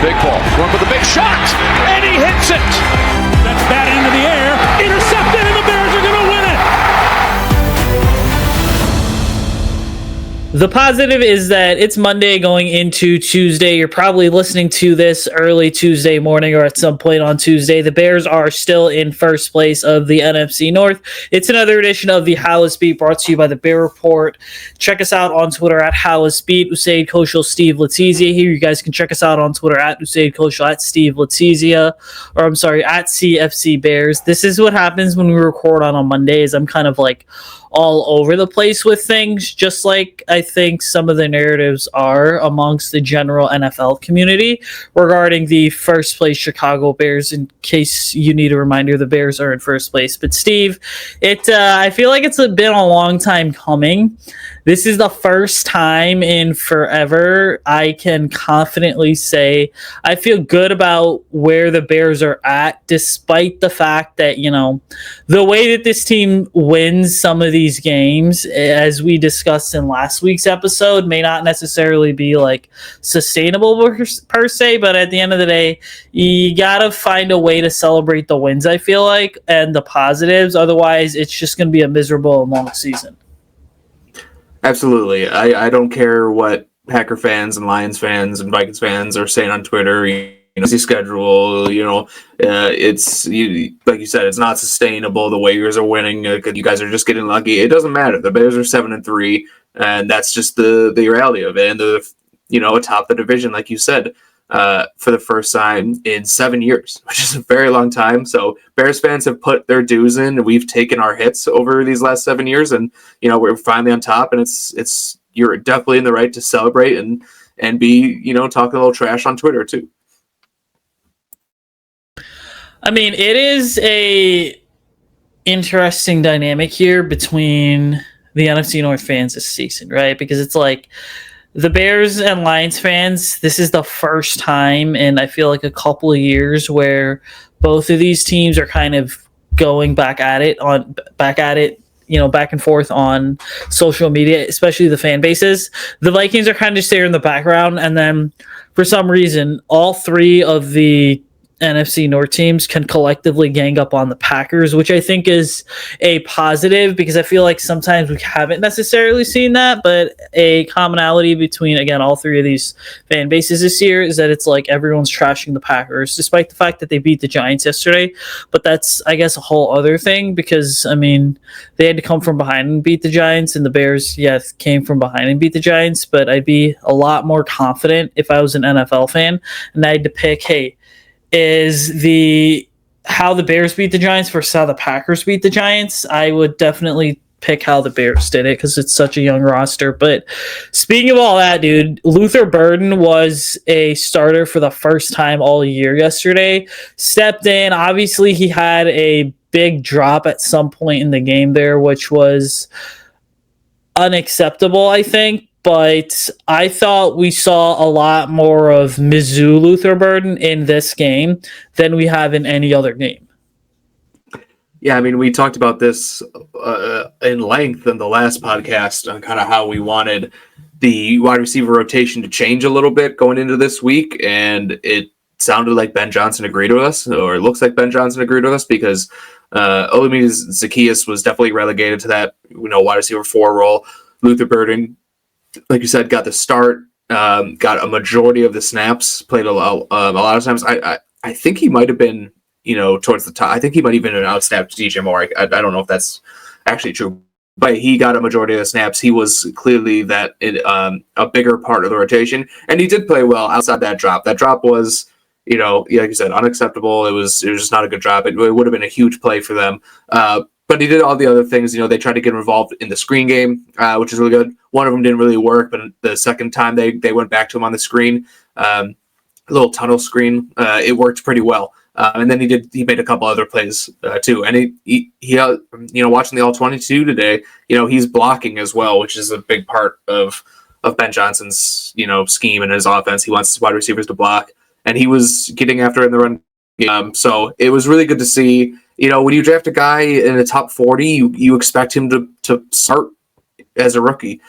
big ball. Going for the big shot, and he hits it. That's batted into the air, intercepted, and the Bears are going to win it. The positive is that it's Monday going into Tuesday. You're probably listening to this early Tuesday morning or at some point on Tuesday. The Bears are still in first place of the NFC North. It's another edition of the Halas Beat brought to you by the Bear Report. Check us out on Twitter at Halas Beat, Usayd, Koshul, Steve, Letizia. Here you guys can check us out on Twitter at Usayd, Koshul, at Steve, Letizia, or I'm sorry, at CFC Bears. This is what happens when we record on Mondays. I'm kind of like all over the place with things, just like I think some of the narratives are amongst the general NFL community regarding the first place Chicago Bears. In case you need a reminder, the Bears are in first place. But Steve, I feel like it's been a long time coming. This is the first time in forever I can confidently say I feel good about where the Bears are at, despite the fact that, you know, the way that this team wins some of these games, as we discussed in last week's episode, may not necessarily be like sustainable per se, but at the end of the day, you gotta find a way to celebrate the wins, I feel like, and the positives. Otherwise, it's just going to be a miserable and long season. Absolutely. I don't care what Packer fans and Lions fans and Vikings fans are saying on Twitter. You know, the schedule, like you said, it's not sustainable. The way you guys are winning, you guys are just getting lucky. It doesn't matter. The Bears are 7-3, and that's just the reality of it. And atop the division, like you said, for the first time in 7 years, which is a very long time. So Bears fans have put their dues in, and we've taken our hits over these last 7 years, and we're finally on top. And it's you're definitely in the right to celebrate and be talking a little trash on Twitter too. I mean, it is a interesting dynamic here between the NFC North fans this season, right? Because it's like the Bears and Lions fans, this is the first time in, I feel like, a couple of years where both of these teams are kind of going back at it, back and forth on social media, especially the fan bases. The Vikings are kind of just there in the background, and then for some reason, all three of the NFC North teams can collectively gang up on the Packers, which I think is a positive, because I feel like sometimes we haven't necessarily seen that, but a commonality between, again, all three of these fan bases this year is that it's like everyone's trashing the Packers, despite the fact that they beat the Giants yesterday. But that's, I guess, a whole other thing, because, I mean, they had to come from behind and beat the Giants, and the Bears, came from behind and beat the Giants, but I'd be a lot more confident if I was an NFL fan, and I had to pick, hey, is how the Bears beat the Giants versus how the Packers beat the Giants. I would definitely pick how the Bears did it because it's such a young roster. But speaking of all that, dude, Luther Burden was a starter for the first time all year yesterday. Stepped in. Obviously, he had a big drop at some point in the game there, which was unacceptable, I think. But I thought we saw a lot more of Mizzou Luther Burden in this game than we have in any other game. Yeah, I mean, we talked about this in length in the last podcast on kind of how we wanted the wide receiver rotation to change a little bit going into this week, and it sounded like Ben Johnson agreed with us, or it looks like Ben Johnson agreed with us, because Olamide Zaccheaus was definitely relegated to that wide receiver 4 role. Luther Burden, like you said, got the start, got a majority of the snaps, played a lot of times. I think he might have been, towards the top. I think he might have been an outsnapped DJ Moore. I don't know if that's actually true, but he got a majority of the snaps. He was clearly a bigger part of the rotation, and he did play well outside that drop. That drop was, like you said, unacceptable. It was just not a good drop. It would have been a huge play for them. But he did all the other things. They tried to get him involved in the screen game, which is really good. One of them didn't really work, but the second time they went back to him on the screen, a little tunnel screen, it worked pretty well. And then he made a couple other plays too. And he watching the All-22 today, he's blocking as well, which is a big part of Ben Johnson's scheme and his offense. He wants his wide receivers to block, and he was getting after it in the run game. So it was really good to see. When you draft a guy in the top 40, you expect him to start as a rookie,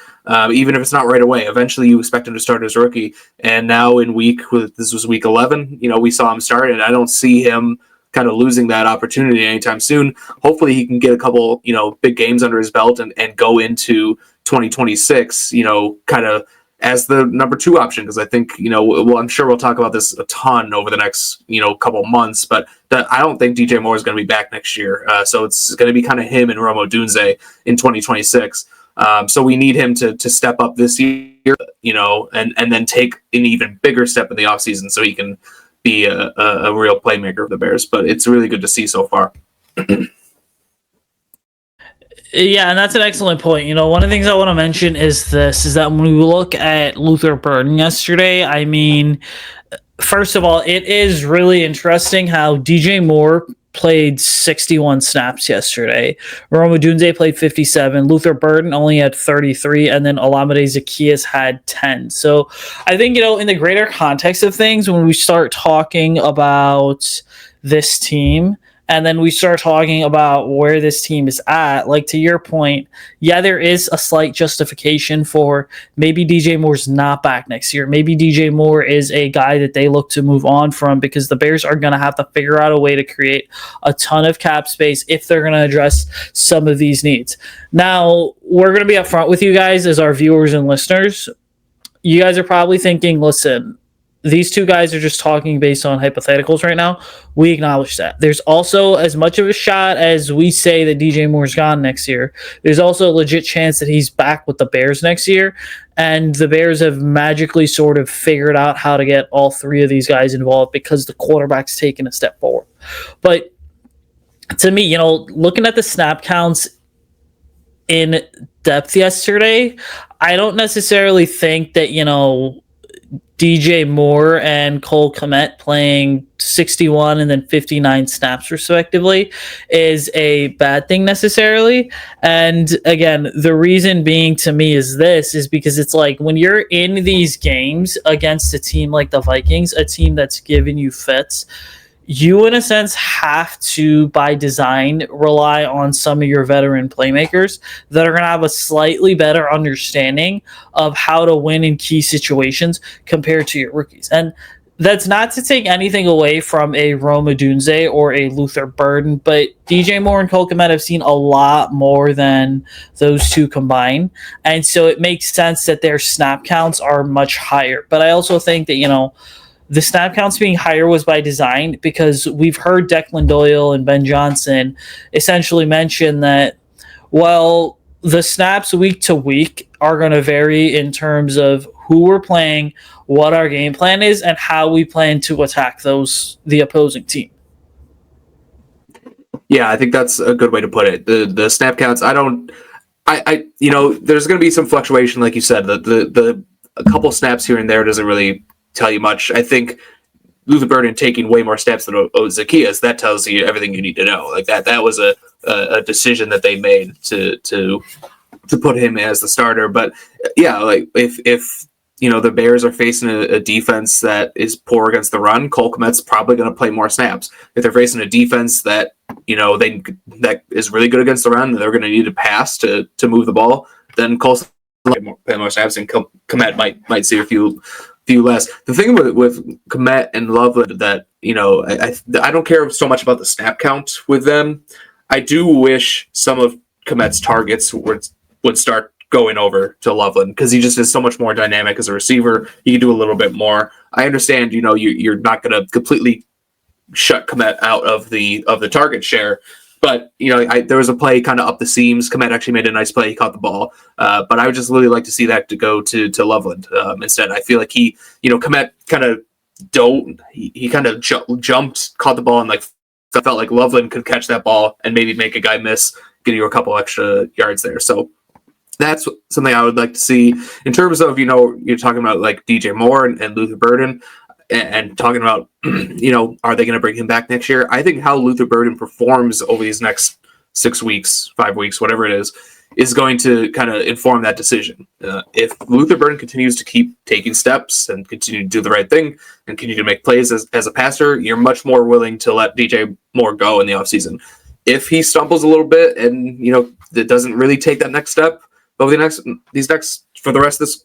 even if it's not right away. Eventually, you expect him to start as a rookie. And now this was week 11, we saw him start, and I don't see him kind of losing that opportunity anytime soon. Hopefully he can get a couple, big games under his belt and go into 2026, kind of as the number 2 option. Because I think, I'm sure we'll talk about this a ton over the next, couple months, but I don't think DJ Moore is going to be back next year. So it's going to be kind of him and Rome Odunze in 2026. So we need him to step up this year, and then take an even bigger step in the offseason so he can be a real playmaker of the Bears. But it's really good to see so far. Yeah, and that's an excellent point. One of the things I want to mention is that when we look at Luther Burden yesterday, I mean, first of all, it is really interesting how DJ Moore played 61 snaps yesterday. Rome Odunze played 57. Luther Burden only had 33, and then Olamide Zaccheaus had 10. So I think, in the greater context of things, when we start talking about this team, and then we start talking about where this team is at, like to your point, yeah, there is a slight justification for maybe DJ Moore's not back next year. Maybe DJ Moore is a guy that they look to move on from because the Bears are going to have to figure out a way to create a ton of cap space if they're going to address some of these needs. Now, we're going to be upfront with you guys as our viewers and listeners. You guys are probably thinking, listen, these two guys are just talking based on hypotheticals right now. We acknowledge that. There's also as much of a shot as we say that DJ Moore's gone next year. There's also a legit chance that he's back with the Bears next year. And the Bears have magically sort of figured out how to get all 3 of these guys involved because the quarterback's taken a step forward. But to me, looking at the snap counts in depth yesterday, I don't necessarily think that, DJ Moore and Cole Kmet playing 61 and then 59 snaps respectively is a bad thing necessarily. And again, the reason being to me is because it's like when you're in these games against a team like the Vikings, a team that's giving you fits, you in a sense have to, by design, rely on some of your veteran playmakers that are going to have a slightly better understanding of how to win in key situations compared to your rookies. And that's not to take anything away from a Rome Odunze or a Luther Burden, but DJ Moore and Cole Kmet have seen a lot more than those two combined. And so it makes sense that their snap counts are much higher. But I also think that, the snap counts being higher was by design because we've heard Declan Doyle and Ben Johnson essentially mention that, well, the snaps week to week are going to vary in terms of who we're playing, what our game plan is, and how we plan to attack the opposing team. Yeah, I think that's a good way to put it. The snap counts, there's going to be some fluctuation, like you said. The a couple snaps here and there doesn't really tell you much. I think Luther Burden taking way more steps than Zaccheaus, that tells you everything you need to know. Like that was a decision that they made to put him as the starter. But yeah, like if the Bears are facing a defense that is poor against the run, Cole Kmet's probably going to play more snaps. If they're facing a defense that that is really good against the run, they're going to need to pass to move the ball, then Cole's play more snaps, and Kmet might see a few less. The thing with Kmet and Loveland that I don't care so much about the snap count with them. I do wish some of Kmet's targets would start going over to Loveland because he just is so much more dynamic as a receiver. He can do a little bit more. I understand, you're not going to completely shut Kmet out of the target share, but there was a play kind of up the seams. Kmet actually made a nice play. He caught the ball, but I would just really like to see that to go to Loveland instead. I feel like Kmet kind of he kind of jumped, caught the ball, and felt like Loveland could catch that ball and maybe make a guy miss, get you a couple extra yards there. So that's something I would like to see in terms of, you're talking about like DJ Moore and Luther Burden and talking about, are they going to bring him back next year? I think how Luther Burden performs over these next 6 weeks, 5 weeks, whatever it is going to kind of inform that decision. If Luther Burden continues to keep taking steps and continue to do the right thing and continue to make plays as a passer, you're much more willing to let DJ Moore go in the offseason. If he stumbles a little bit and, it doesn't really take that next step, over for the rest of this,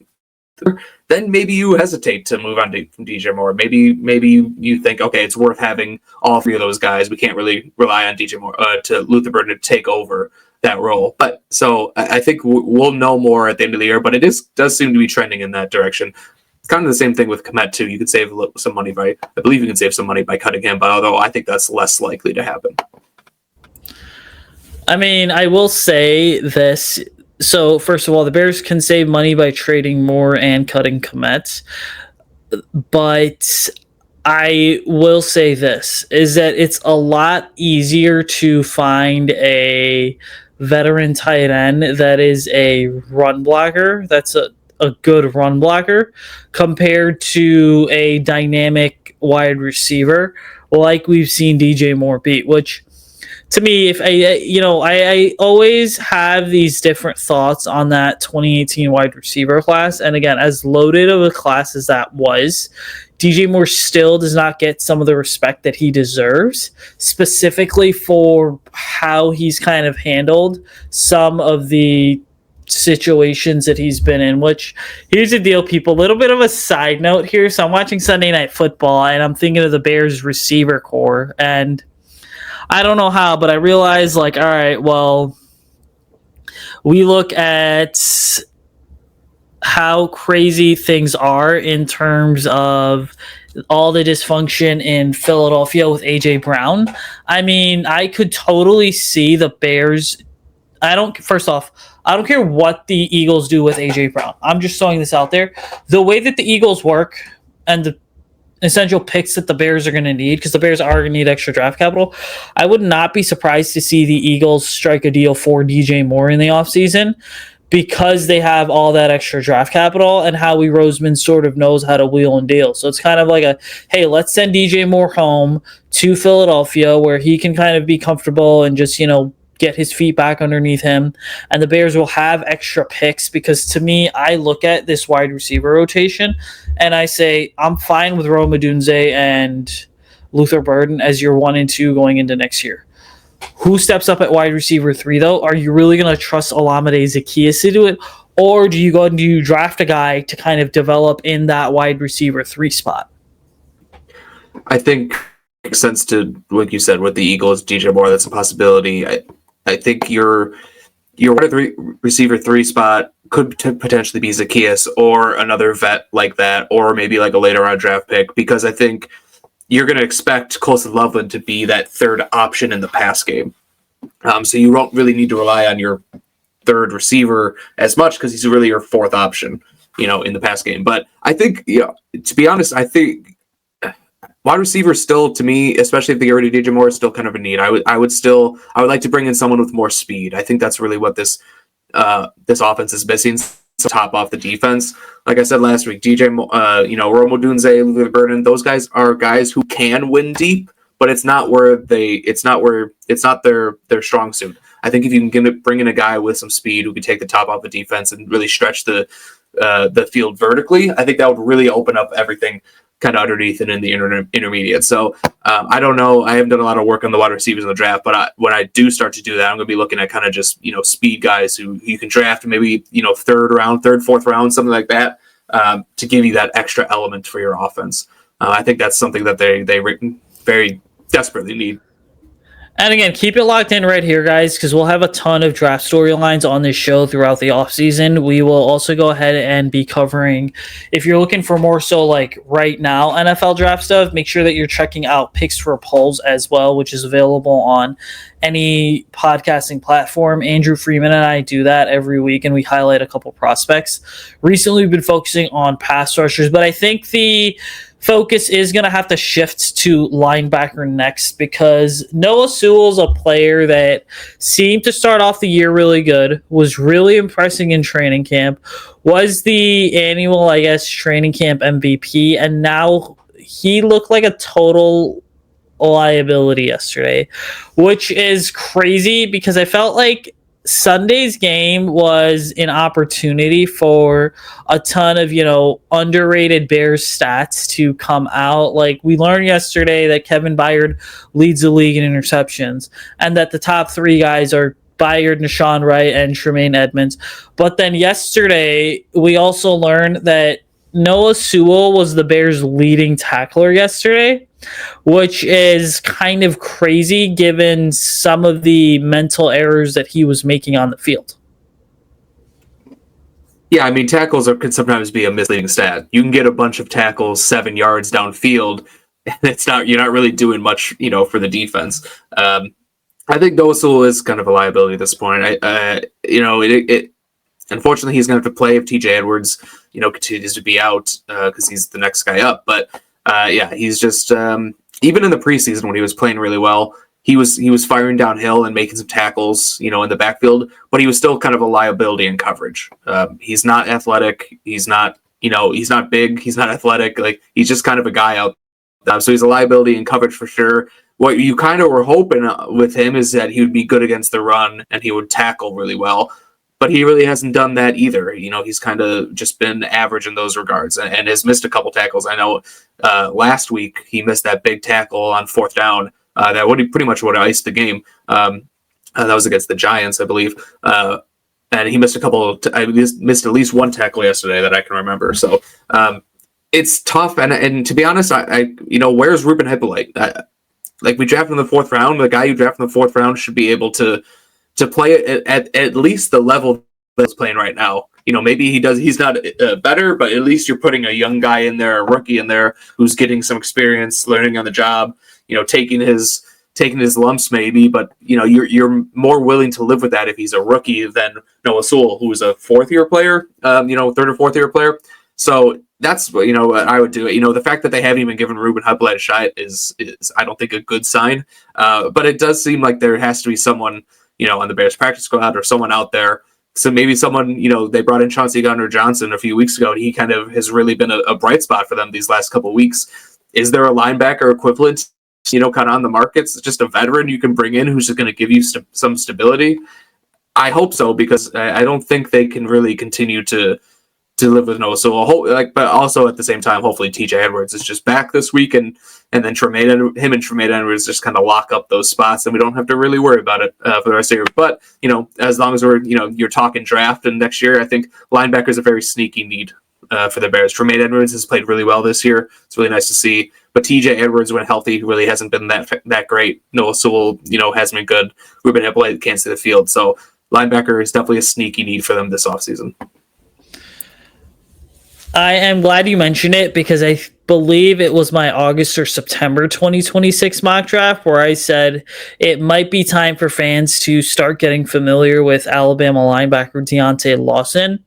then maybe you hesitate to move on from DJ Moore. Maybe you think, okay, it's worth having all three of those guys. We can't really rely on DJ Moore to Luther Burden to take over that role. But so I think we'll know more at the end of the year. But it does seem to be trending in that direction. It's kind of the same thing with Komet too. You could save some money I believe you can save some money by cutting him. But although I think that's less likely to happen. I mean, I will say this. So, first of all, the Bears can save money by trading Moore and cutting Komet. But I will say this, is that it's a lot easier to find a veteran tight end that is a run blocker, that's a good run blocker, compared to a dynamic wide receiver like we've seen DJ Moore beat, which... To me, if I always have these different thoughts on that 2018 wide receiver class. And again, as loaded of a class as that was, DJ Moore still does not get some of the respect that he deserves, specifically for how he's kind of handled some of the situations that he's been in. Which, here's the deal, people, a little bit of a side note here. So I'm watching Sunday Night Football and I'm thinking of the Bears receiver core, and I don't know how, but I realized, all right, well, we look at how crazy things are in terms of all the dysfunction in Philadelphia with A.J. Brown. I mean, I could totally see the Bears. First off, I don't care what the Eagles do with A.J. Brown. I'm just throwing this out there. The way that the Eagles work and the essential picks that the Bears are going to need, because the Bears are going to need extra draft capital, I would not be surprised to see the Eagles strike a deal for DJ Moore in the offseason, because they have all that extra draft capital, and Howie Roseman sort of knows how to wheel and deal. So it's kind of like hey, let's send DJ Moore home to Philadelphia where he can kind of be comfortable and just, get his feet back underneath him, and the Bears will have extra picks. Because to me, I look at this wide receiver rotation and I say, I'm fine with Rome Odunze and Luther Burden as your 1 and 2 going into next year. Who steps up at wide receiver 3, though? Are you really going to trust Olamide Zaccheaus to do it? Or do you go and draft a guy to kind of develop in that wide receiver 3 spot? I think it makes sense to, like you said, with the Eagles, DJ Moore, that's a possibility. I think your wide receiver 3 spot could potentially be Zaccheaus or another vet like that, or maybe like a later round draft pick, because I think you're going to expect Colson Loveland to be that third option in the pass game. So you don't really need to rely on your third receiver as much, because he's really your fourth option, in the pass game. But I think, to be honest, I think wide receiver still, to me, especially if they get rid of DJ Moore, is still kind of a need. I would like to bring in someone with more speed. I think that's really what this offense is missing. To top off the defense, like I said last week, Rome Odunze, Luther Burden, those guys are guys who can win deep, but it's not their strong suit. I think if you can bring in a guy with some speed who can take the top off the defense and really stretch the field vertically, I think that would really open up everything kind of underneath and in the intermediate. So I don't know. I haven't done a lot of work on the wide receivers in the draft, but when I do start to do that, I'm going to be looking at kind of just, speed guys who you can draft maybe, third, fourth round, something like that, to give you that extra element for your offense. I think that's something that they very desperately need. And again, keep it locked in right here, guys, because we'll have a ton of draft storylines on this show throughout the offseason. We will also go ahead and be covering, if you're looking for more so like right now NFL draft stuff, make sure that you're checking out Picks for Polls as well, which is available on any podcasting platform. Andrew Freeman and I do that every week, and we highlight a couple prospects. Recently, we've been focusing on pass rushers, but I think the focus is going to have to shift to linebacker next, because Noah Sewell's a player that seemed to start off the year really good, was really impressing in training camp, was the annual, training camp MVP, and now he looked like a total liability yesterday, which is crazy because I felt like Sunday's game was an opportunity for a ton of, underrated Bears stats to come out. Like, we learned yesterday that Kevin Byard leads the league in interceptions, and that the top 3 guys are Byard, Nashawn Wright, and Tremaine Edmonds. But then yesterday, we also learned that Noah Sewell was the Bears' leading tackler yesterday, which is kind of crazy given some of the mental errors that he was making on the field. Yeah, I mean, tackles can sometimes be a misleading stat. You can get a bunch of tackles 7 yards downfield, and you're not really doing much, for the defense. I think Noah Sewell is kind of a liability at this point. Unfortunately, he's going to have to play if TJ Edwards, continues to be out because he's the next guy up. But he's just even in the preseason when he was playing really well, he was firing downhill and making some tackles, in the backfield. But he was still kind of a liability in coverage. He's not athletic. He's not big. He's not athletic. Like, he's just kind of a guy out. So he's a liability in coverage for sure. What you kind of were hoping with him is that he would be good against the run and he would tackle really well. But he really hasn't done that either. He's kind of just been average in those regards and has missed a couple tackles. I know last week he missed that big tackle on 4th down. That pretty much would have iced the game. That was against the Giants, I believe. And he missed missed at least one tackle yesterday that I can remember. So it's tough. And to be honest, where's Ruben Hippolyte? We drafted in the 4th round. The guy you draft in the 4th round should be able to play at least the level that's playing right now. Maybe he's not better, but at least you're putting a young guy in there, a rookie in there who's getting some experience, learning on the job, taking his lumps maybe, but you're more willing to live with that if he's a rookie than Noah Sewell, who is a 4th-year player, 3rd or 4th-year player. So that's what I would do. The fact that they haven't even given Ruben Hippolyte a shot is I don't think a good sign. But it does seem like there has to be someone on the Bears practice squad or someone out there. So maybe someone, they brought in Chauncey Gardner-Johnson a few weeks ago, and he kind of has really been a bright spot for them these last couple of weeks. Is there a linebacker equivalent, kind of on the markets? Just a veteran you can bring in who's just going to give you some stability? I hope so, because I don't think they can really continue to live with Noah Sewell. But also at the same time, hopefully TJ Edwards is just back this week, and then Tremaine Edwards just kind of lock up those spots, and we don't have to really worry about it for the rest of the year. But as long as you're talking draft and next year, I think linebacker is a very sneaky need for the Bears. Tremaine Edwards has played really well this year. It's really nice to see. But TJ Edwards, when healthy, really hasn't been that great. Noah Sewell, hasn't been good. Ruben Hippolyte can't see the field. So linebacker is definitely a sneaky need for them this offseason. I am glad you mentioned it because I believe it was my August or September 2026 mock draft where I said it might be time for fans to start getting familiar with Alabama linebacker Deontay Lawson.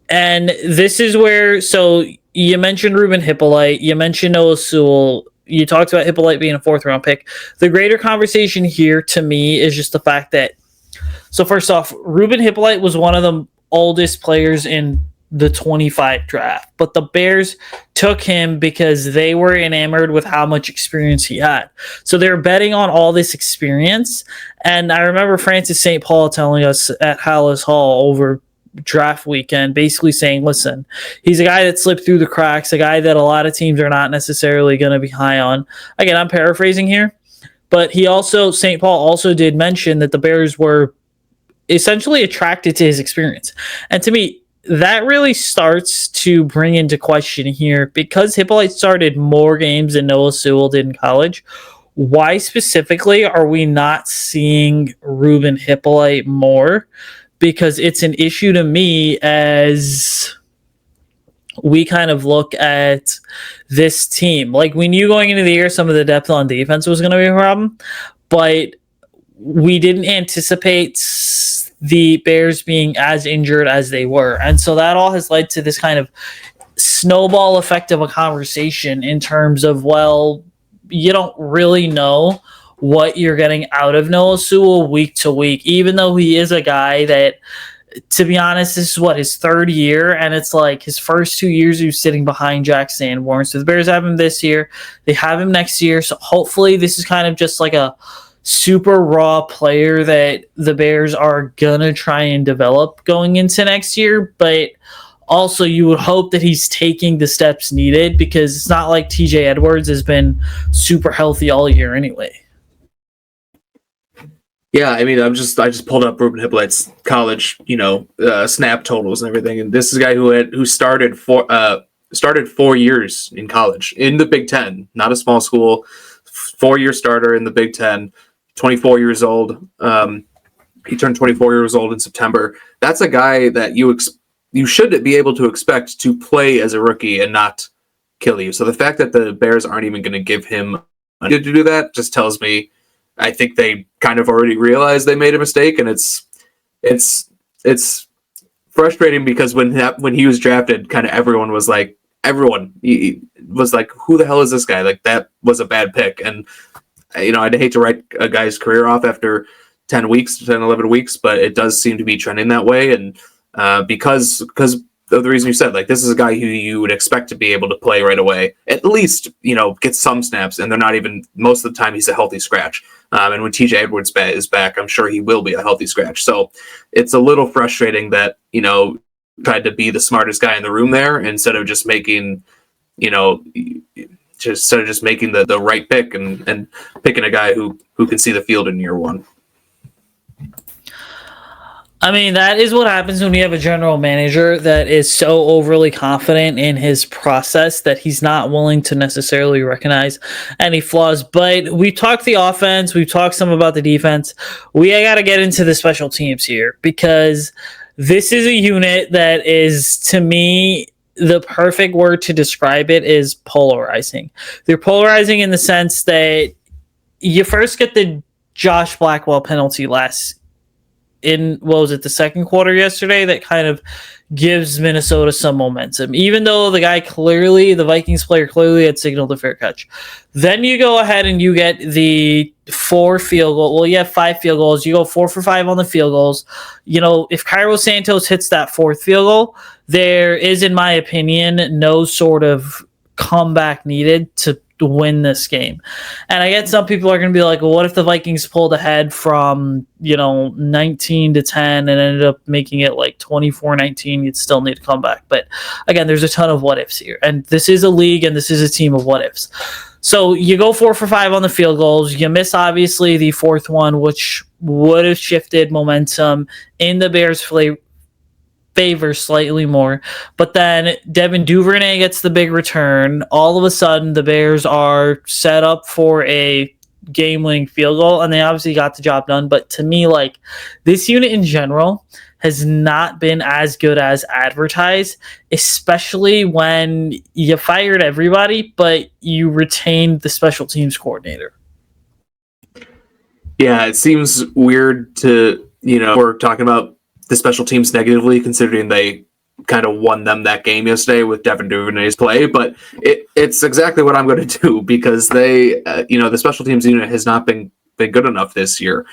And this is where, so you mentioned Ruben Hippolyte, you mentioned Noah Sewell, you talked about Hippolyte being a 4th round pick. The greater conversation here to me is just the fact that, so first off, Ruben Hippolyte was one of the oldest players in the 25 draft, but the Bears took him because they were enamored with how much experience he had. So they're betting on all this experience. And I remember Francis St. Paul telling us at Halas Hall over draft weekend, basically saying, listen, he's a guy that slipped through the cracks, a guy that a lot of teams are not necessarily going to be high on. Again, I'm paraphrasing here, but St. Paul also did mention that the Bears were essentially attracted to his experience. And to me, that really starts to bring into question here, because Hippolyte started more games than Noah Sewell did in college. Why specifically are we not seeing Ruben Hippolyte more? Because it's an issue to me as we kind of look at this team. Like, we knew going into the year some of the depth on defense was going to be a problem, but we didn't anticipate the Bears being as injured as they were. And so that all has led to this kind of snowball effect of a conversation in terms of, well, you don't really know what you're getting out of Noah Sewell week to week, even though he is a guy that, to be honest, this is his 3rd year, and it's like his first 2 years he was sitting behind Jack Sanborn. So the Bears have him this year. They have him next year. So hopefully this is kind of just like a super raw player that the Bears are gonna try and develop going into next year, but also you would hope that he's taking the steps needed, because it's not like TJ Edwards has been super healthy all year anyway. Yeah, I mean, I just pulled up Ruben Hippolyte's college, snap totals and everything, and this is a guy who started 4 years in college in the Big Ten, not a small school, 4-year starter in the Big Ten, 24 years old. He turned 24 years old in September. That's a guy that you should be able to expect to play as a rookie and not kill you. So the fact that the Bears aren't even going to give him to do that just tells me I think they kind of already realized they made a mistake, and it's frustrating because when he was drafted, kind of everyone was like, he was like, who the hell is this guy? Like, that was a bad pick, and I'd hate to write a guy's career off after 10, 11 weeks, but it does seem to be trending that way, and because of the reason you said, like, this is a guy who you would expect to be able to play right away, at least, get some snaps, and they're not even, most of the time he's a healthy scratch. And when TJ Edwards is back, I'm sure he will be a healthy scratch. So it's a little frustrating that, tried to be the smartest guy in the room there instead of just making, the right pick and picking a guy who can see the field in year one. I mean, that is what happens when you have a general manager that is so overly confident in his process that he's not willing to necessarily recognize any flaws. But we talked the offense, we've talked some about the defense. We got to get into the special teams here, because this is a unit that is, to me, the perfect word to describe it is polarizing. They're polarizing in the sense that you first get the Josh Blackwell penalty the second quarter yesterday, that kind of gives Minnesota some momentum, even though the Vikings player clearly had signaled a fair catch. Then you go ahead and you get the 4 field goal. Well, you have 5 field goals. You go 4 for 5 on the field goals. If Cairo Santos hits that 4th field goal, there is, in my opinion, no sort of comeback needed to win this game. And I get some people are going to be like, well, what if the Vikings pulled ahead from 19-10 and ended up making it like 24-19? You'd still need to come back. But again, there's a ton of what ifs here, and this is a league and this is a team of what ifs. So you go 4 for 5 on the field goals. You miss, obviously, the 4th one, which would have shifted momentum in the Bears' favor slightly more. But then Devin Duvernay gets the big return. All of a sudden, the Bears are set up for a game-winning field goal, and they obviously got the job done. But to me, like, this unit in general has not been as good as advertised, especially when you fired everybody, but you retained the special teams coordinator. Yeah, it seems weird to, we're talking about the special teams negatively, considering they kind of won them that game yesterday with Devin Duvernay's play, but it's exactly what I'm going to do, because they, the special teams unit has not been good enough this year.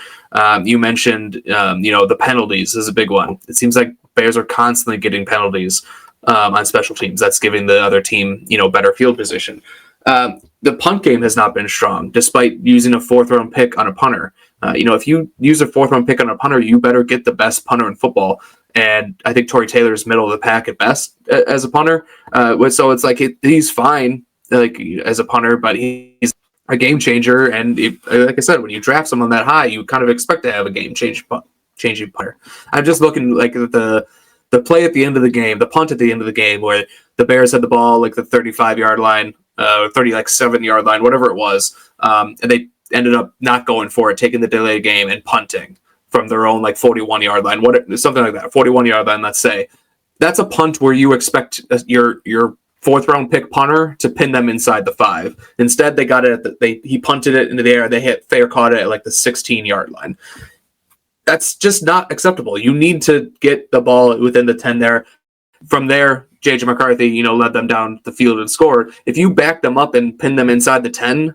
You mentioned, the penalties is a big one. It seems like Bears are constantly getting penalties on special teams. That's giving the other team, better field position. The punt game has not been strong, despite using a 4th-round pick on a punter. If you use a 4th-round pick on a punter, you better get the best punter in football. And I think Torrey Taylor is middle of the pack at best as a punter. So it's like he's fine, like, as a punter, but he's a game changer. And like I said, when you draft someone that high, you kind of expect to have a game-changing punter. I'm just looking like the play at the end of the game, the punt at the end of the game, where the Bears had the ball like the 35-yard line, 7-yard line, whatever it was, and they ended up not going for it, taking the delay game and punting from their own 41-yard line, something like that, 41-yard line, let's say. That's a punt where you expect your 4th-round pick punter to pin them inside the 5. Instead, they got it. He punted it into the air. They caught it at the 16-yard line. That's just not acceptable. You need to get the ball within the 10 there. From there, J.J. McCarthy, led them down the field and scored. If you back them up and pin them inside the 10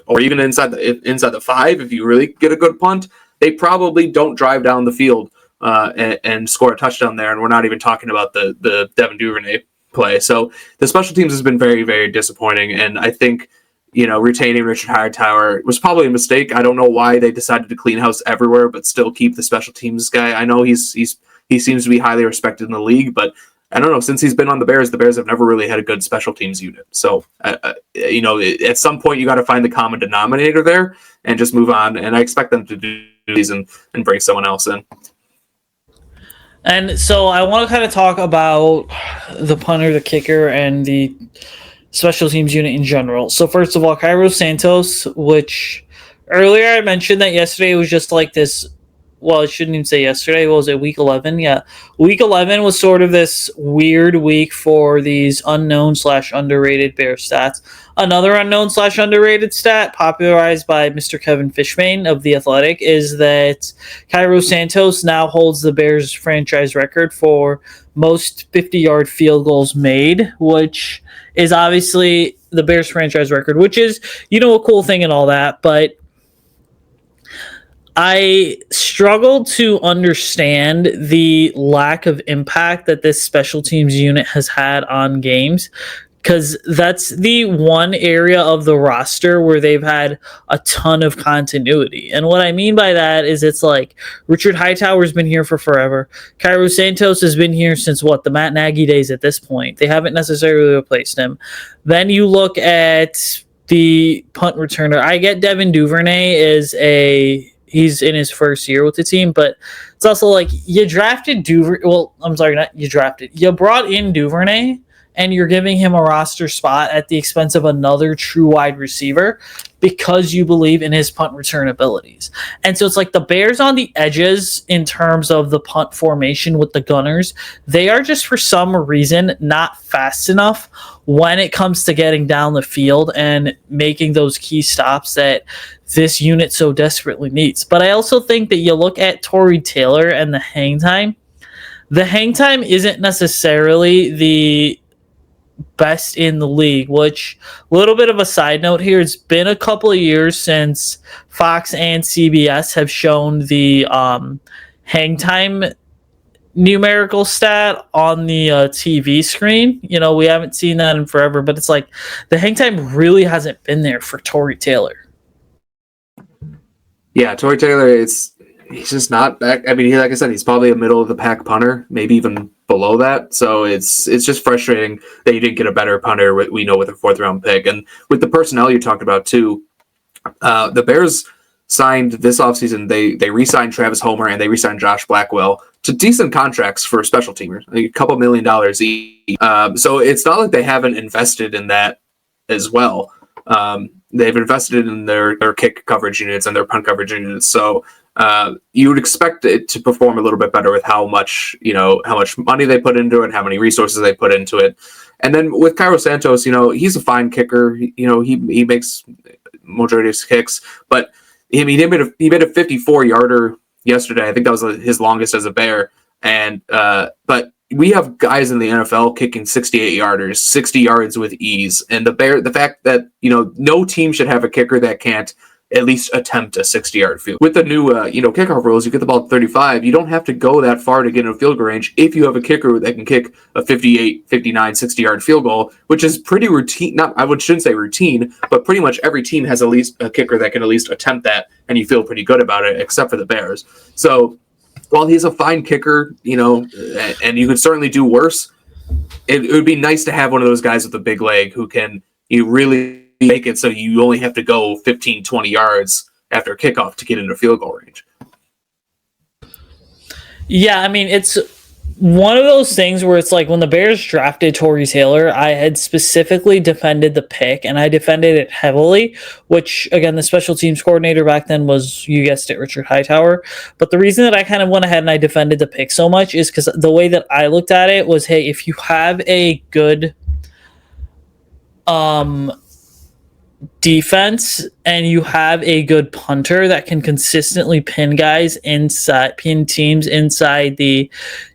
or even inside the 5, if you really get a good punt, they probably don't drive down the field and score a touchdown there. And we're not even talking about the Devin Duvernay play. So the special teams has been very, very disappointing. And I think, retaining Richard Hightower was probably a mistake. I don't know why they decided to clean house everywhere, but still keep the special teams guy. I know he seems to be highly respected in the league, but I don't know. Since he's been on the Bears have never really had a good special teams unit. So, at some point you got to find the common denominator there and just move on. And I expect them to do season and bring someone else in. And so I want to kind of talk about the punter, the kicker, and the special teams unit in general. So first of all, Cairo Santos, which earlier I mentioned that yesterday was just like this. Well, I shouldn't even say yesterday. What was it, week 11? Yeah. Week 11 was sort of this weird week for these unknown/underrated Bear stats. Another unknown/underrated stat popularized by Mr. Kevin Fishbane of The Athletic is that Cairo Santos now holds the Bears franchise record for most 50-yard field goals made, which is obviously the Bears franchise record, which is, a cool thing and all that, but I struggle to understand the lack of impact that this special teams unit has had on games, because that's the one area of the roster where they've had a ton of continuity. And what I mean by that is it's like Richard Hightower's been here for forever. Cairo Santos has been here since the Matt Nagy days at this point. They haven't necessarily replaced him. Then you look at the punt returner. I get Devin Duvernay he's in his first year with the team, but it's also like you drafted Duvernay. Well, I'm sorry, not you drafted. You brought in Duvernay, and you're giving him a roster spot at the expense of another true wide receiver because you believe in his punt return abilities. And so it's like the Bears on the edges in terms of the punt formation with the Gunners. They are just for some reason not fast enough when it comes to getting down the field and making those key stops that this unit so desperately needs. But I also think that you look at Torrey Taylor and the hang time. The hang time isn't necessarily the best in the league, which, a little bit of a side note here, it's been a couple of years since Fox and CBS have shown the hang time numerical stat on the TV screen. We haven't seen that in forever, but it's like the hang time really hasn't been there for Torrey Taylor. Yeah, Torrey Taylor, he's just not that. I mean, like I said, he's probably a middle of the pack punter, maybe even below that. So it's just frustrating that you didn't get a better punter, with a 4th round pick. And with the personnel you talked about too, the Bears signed this offseason, they re-signed Travis Homer and they re-signed Josh Blackwell to decent contracts for special teamers, a couple $1 million each. So it's not like they haven't invested in that as well. They've invested in their kick coverage units and their punt coverage units. So you would expect it to perform a little bit better with how much money they put into it, how many resources they put into it. And then with Cairo Santos, he's a fine kicker. He makes majority of his kicks, but he made a 54-yarder yesterday. I think that was his longest as a Bear. And but we have guys in the NFL kicking 68-yarders, 60 yards with ease. And the fact that no team should have a kicker that can't at least attempt a 60-yard field. With the new kickoff rules, you get the ball at 35. You don't have to go that far to get in a field goal range if you have a kicker that can kick a 58, 59, 60-yard field goal, which is pretty routine. Shouldn't say routine, but pretty much every team has at least a kicker that can at least attempt that, and you feel pretty good about it, except for the Bears. So while he's a fine kicker, and you could certainly do worse, it would be nice to have one of those guys with a big leg who can really make it so you only have to go 15, 20 yards after kickoff to get into field goal range. Yeah, I mean, it's one of those things where it's like when the Bears drafted Torrey Taylor, I had specifically defended the pick, and I defended it heavily, which, again, the special teams coordinator back then was, you guessed it, Richard Hightower. But the reason that I kind of went ahead and I defended the pick so much is because the way that I looked at it was, hey, if you have a good defense and you have a good punter that can consistently pin teams inside the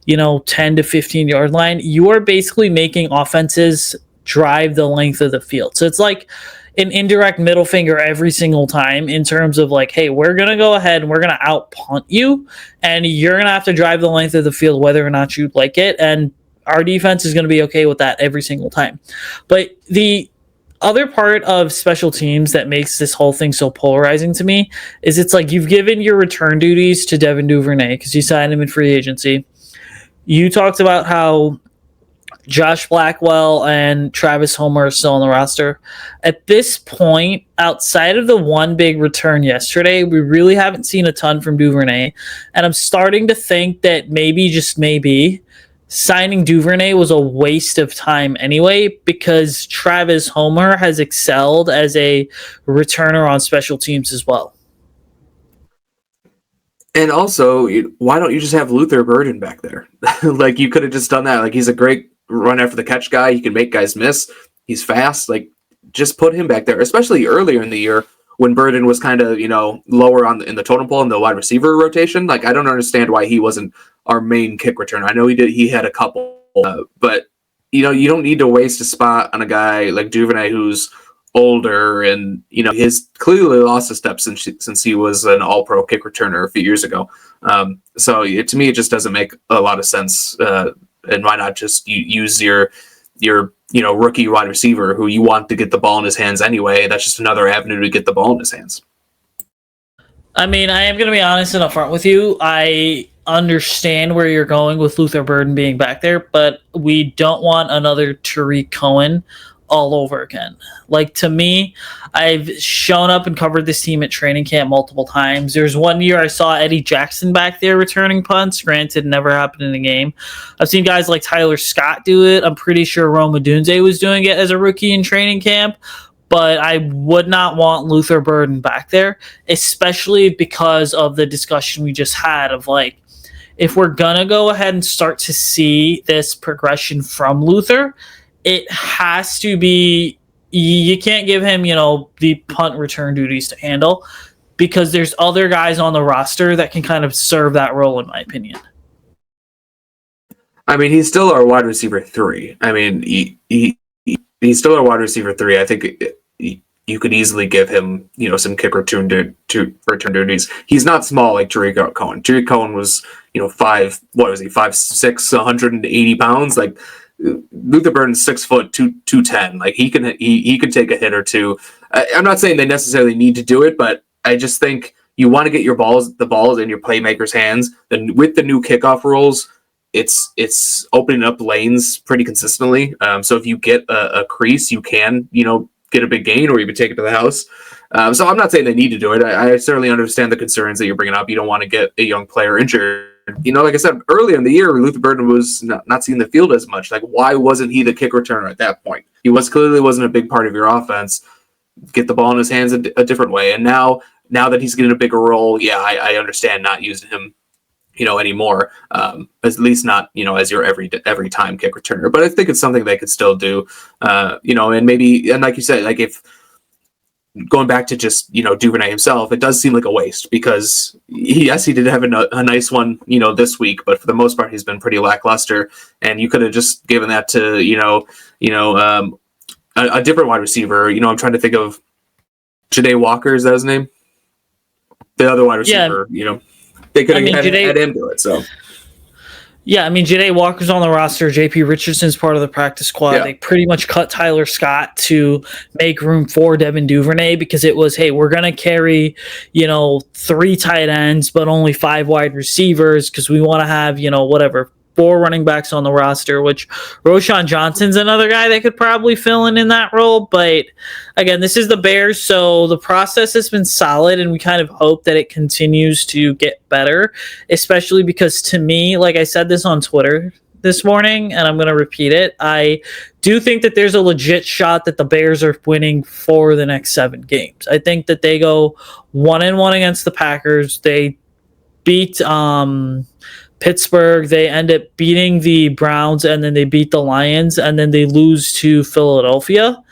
10 to 15 yard line, you are basically making offenses drive the length of the field. So it's like an indirect middle finger every single time in terms of like, hey, we're going to go ahead and we're going to out punt you, and you're going to have to drive the length of the field whether or not you like it, and our defense is going to be okay with that every single time. But the other part of special teams that makes this whole thing so polarizing to me is it's like you've given your return duties to Devin Duvernay because you signed him in free agency. You talked about how Josh Blackwell and Travis Homer are still on the roster. At this point, outside of the one big return yesterday, we really haven't seen a ton from Duvernay. And I'm starting to think that maybe, just maybe, signing Duvernay was a waste of time anyway, because Travis Homer has excelled as a returner on special teams as well. And also, why don't you just have Luther Burden back there? Like, you could have just done that. Like, he's a great run after the catch guy. He can make guys miss. He's fast. Like, just put him back there, especially earlier in the year when Burden was kind of, lower in the totem pole in the wide receiver rotation. Like, I don't understand why he wasn't our main kick returner. I know he had a couple, but you don't need to waste a spot on a guy like Duvernay who's older and he's clearly lost a step since he was an all-pro kick returner a few years ago. So to me, it just doesn't make a lot of sense. And why not just use your rookie wide receiver who you want to get the ball in his hands anyway? That's just another avenue to get the ball in his hands. I mean, I am going to be honest and upfront with you. I understand where you're going with Luther Burden being back there, but we don't want another Tariq Cohen all over again. Like, to me, I've shown up and covered this team at training camp multiple times. There's one year I saw Eddie Jackson back there returning punts. Granted, never happened in a game. I've seen guys like Tyler Scott do it. I'm pretty sure Rome Odunze was doing it as a rookie in training camp. But I would not want Luther Burden back there, especially because of the discussion we just had of, like, if we're going to go ahead and start to see this progression from Luther, it has to be, you can't give him, the punt return duties to handle, because there's other guys on the roster that can kind of serve that role, in my opinion. I mean, he's still our wide receiver 3. I mean, he's still our wide receiver 3. I think you could easily give him, some kick return duties. He's not small like Tariq Cohen. Tariq Cohen was, 5'6", 180 pounds. Like, Luther Burden's 6 foot 210. Like, he can take a hit or two. I'm not saying they necessarily need to do it, but I just think you want to get the balls in your playmakers' hands. Then with the new kickoff rules, it's opening up lanes pretty consistently. So if you get a crease, you can get a big gain, or even take it to the house. So I'm not saying they need to do it. I certainly understand the concerns that you're bringing up. You don't want to get a young player injured. Like I said, earlier in the year, Luther Burden was not seeing the field as much. Like, why wasn't he the kick returner at that point? He clearly wasn't a big part of your offense. Get the ball in his hands a different way. And now that he's getting a bigger role, I understand not using him, anymore. At least not, as your every time kick returner. But I think it's something they could still do. And maybe, and like you said, like, if going back to just, Duvernay himself, it does seem like a waste, because he did have a nice one, this week, but for the most part, he's been pretty lackluster, and you could have just given that to, a different wide receiver. I'm trying to think of Ja'Day Walker. Is that his name? The other wide receiver, they could have had him do it. So. Yeah, I mean, Ja'Day Walker's on the roster. JP Richardson's part of the practice squad. Yeah. They pretty much cut Tyler Scott to make room for Devin Duvernay, because it was, hey, we're going to carry, 3 tight ends, but only 5 wide receivers, because we want to have, 4 running backs on the roster, which Roschon Johnson's another guy that could probably fill in that role. But again, this is the Bears, so the process has been solid, and we kind of hope that it continues to get better, especially because, to me, like I said this on Twitter this morning, and I'm going to repeat it, I do think that there's a legit shot that the Bears are winning for the next 7 games. I think that they go 1-1 against the Packers. They beat Pittsburgh, they end up beating the Browns, and then they beat the Lions, and then they lose to Philadelphia,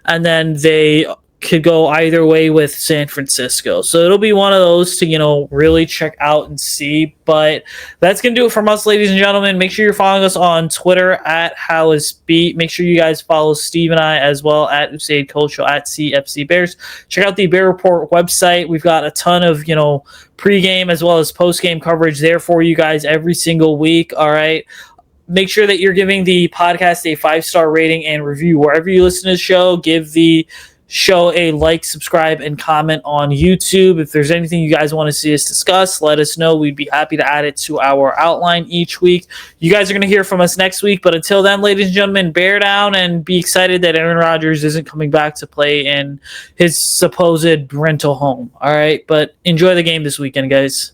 and then they could go either way with San Francisco. So it'll be one of those to, really check out and see. But that's going to do it from us, ladies and gentlemen. Make sure you're following us on Twitter at HalasBeat. Make sure you guys follow Steve and I as well at Usayd, Koshul, at CFC Bears. Check out the Bear Report website. We've got a ton of, pregame as well as postgame coverage there for you guys every single week. All right. Make sure that you're giving the podcast a 5-star rating and review wherever you listen to the show. Give the show a like, subscribe, and comment on YouTube. If there's anything you guys want to see us discuss, let us know. We'd be happy to add it to our outline each week. You guys are going to hear from us next week, but until then, ladies and gentlemen, bear down and be excited that Aaron Rodgers isn't coming back to play in his supposed rental home. All right, but enjoy the game this weekend, guys.